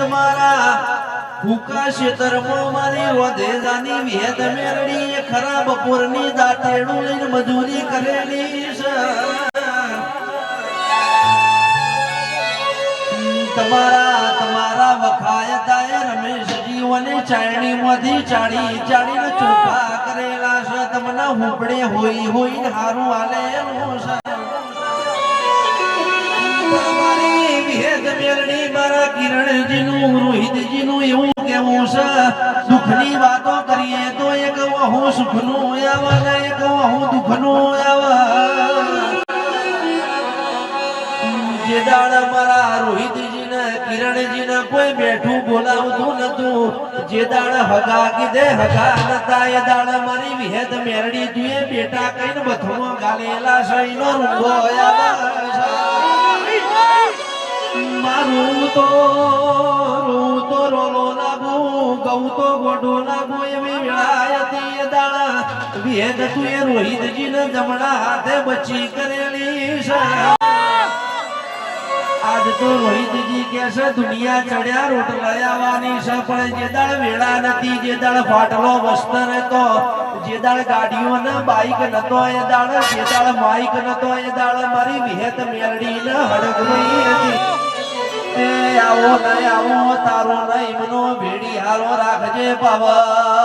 તમારા ભૂકા ક્ષેત્રમાં મારી વધેજાની વેદ મેળડી ખરા બપોરની દાંતેડું લઈને મજૂરી કરેલી છે તમારા વખાયતા રમેશજી અને ચાયણીમાંથી ચાડીને ચોખા કરેલા છે તમને હુંપડે હોય હારું હાલે એનું છે તમારી વેદ મેળડી મારા કિરણજીનું રોહિતજીનું એવું કેવું છે દુઃખની વાતો કરીએ તો એક વહુ સુખનું આવે ને એક વહુ દુઃખનું આવે જે દાડ મારા રોહિતજીને કિરણજીને કોઈ બેઠું બોલાવતું નતું જે દાડ હગા કીધે હગા નતા એ દાડ મારી વિહેદ મેરડી તુએ બેટા કઈને બથમો ગાલેલા સઈનો રૂંગો મારું તો રોલો લાગુ ગૌ તો ગોડો લાગુ એવી વેળાયતી એ દાડ વિહેદ તુએ રોહિતજીને જમણા હાથે બચી કરેલી છે આજ તો રોહિતજી કે છે દુનિયા ચડ્યા રોટલા આવવાની છે પણ જે દાળ વેળા નથી જે દાળ ફાટલો વસ્ત્ર નતો જે દાળ ગાડીઓ ને બાઈક નતો એ દાળ જે દાળ માઈક નતો એ દાળ મારી વિહેત મેરડી ને હડકવી હતી એ આવો તારો નહીં મનો ભેડી હારો રાખજે પાવા